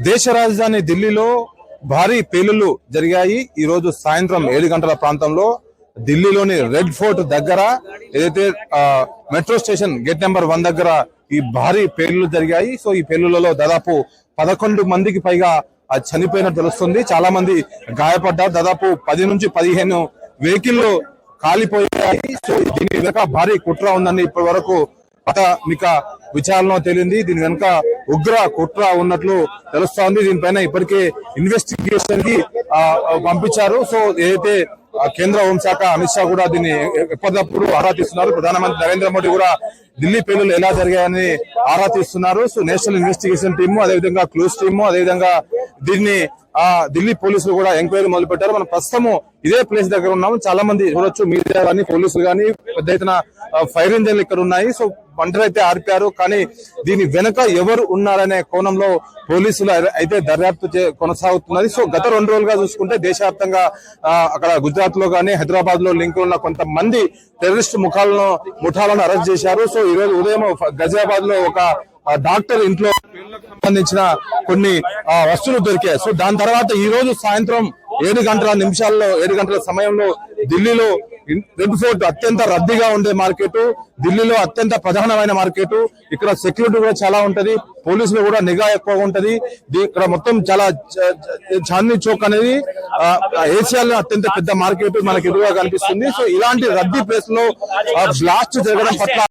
దేశ రాజధాని ఢిల్లీలో భారీ పేలుళ్లు జరిగాయి. ఈ రోజు సాయంత్రం 7 గంటల ప్రాంతంలో ఢిల్లీలోని రెడ్ ఫోర్ట్ దగ్గర ఏదైతే మెట్రో స్టేషన్ గేట్ నెంబర్ 1 దగ్గర ఈ భారీ పేలుళ్లు జరిగాయి. సో ఈ పేలుళ్లలో దాదాపు 11 మందికి పైగా చనిపోయినట్టు తెలుస్తుంది. చాలా మంది గాయపడ్డారు. దాదాపు 10 నుంచి 15 వెహికల్లు కాలిపోయాయి. సో దీని వెనుక భారీ కుట్ర ఉందని ఇప్పటి వరకు ప్రాథమిక విచారణలో తేలింది. దీని వెనుక ఉగ్ర కుట్ర ఉన్నట్లు తెలుస్తోంది. దీనిపైన ఇప్పటికే ఇన్వెస్టిగేషన్ కి పంపించారు. సో ఏదైతే కేంద్ర హోంశాఖ అమిత్ షా కూడా దీన్ని ఎప్పటికప్పుడు ఆరా తీస్తున్నారు. ప్రధానమంత్రి నరేంద్ర మోడీ కూడా ఢిల్లీ పేలుళ్లు ఎలా జరిగాయని ఆరా తీస్తున్నారు. సో నేషనల్ ఇన్వెస్టిగేషన్ టీము, అదేవిధంగా క్లూస్ టీము, అదేవిధంగా దీన్ని ఢిల్లీ పోలీసులు కూడా ఎంక్వైరీ మొదలు పెట్టారు. మనం ప్రస్తుతము ఇదే ప్లేస్ దగ్గర ఉన్నాము. చాలా మంది చూడొచ్చు, మీడియా కానీ పోలీసులు కానీ పెద్ద ఎత్తున ఫైర్ ఇంజన్లు ఇక్కడ ఉన్నాయి. సో మంటలైతే ఆర్పారు. కానీ దీని వెనుక ఎవరు ఉన్నారనే కోణంలో పోలీసులు అయితే దర్యాప్తు కొనసాగుతున్నది. సో గత 2 రోజులుగా చూసుకుంటే దేశవ్యాప్తంగా అక్కడ గుజరాత్ లో కానీ హైదరాబాద్ లో లింక్ ఉన్న కొంతమంది టెర్రరిస్ట్ ముఠాలను అరెస్ట్ చేశారు. సో ఈ రోజు ఉదయం గజియాబాద్ లో ఒక డాక్టర్ ఇంట్లో సంబంధించిన కొన్ని వస్తువులు దొరికాయి. సో దాని తర్వాత ఈ రోజు సాయంత్రం 7 గంటల సమయంలో ఢిల్లీలో రెడ్ ఫోర్ట్ అత్యంత రద్దీగా ఉండే మార్కెట్, ఢిల్లీలో అత్యంత ప్రధానమైన మార్కెట్. ఇక్కడ సెక్యూరిటీ కూడా చాలా ఉంటది, పోలీసులు కూడా నిఘా ఎక్కువగా ఉంటది. ఇక్కడ మొత్తం చాలా చాందనీ చౌక్ అనేది ఏషియాలో అత్యంత పెద్ద మార్కెట్ మనకి ఎదురుగా కనిపిస్తుంది. సో ఇలాంటి రద్దీ ప్లేస్ లో బ్లాస్ట్ జరగడం పట్ల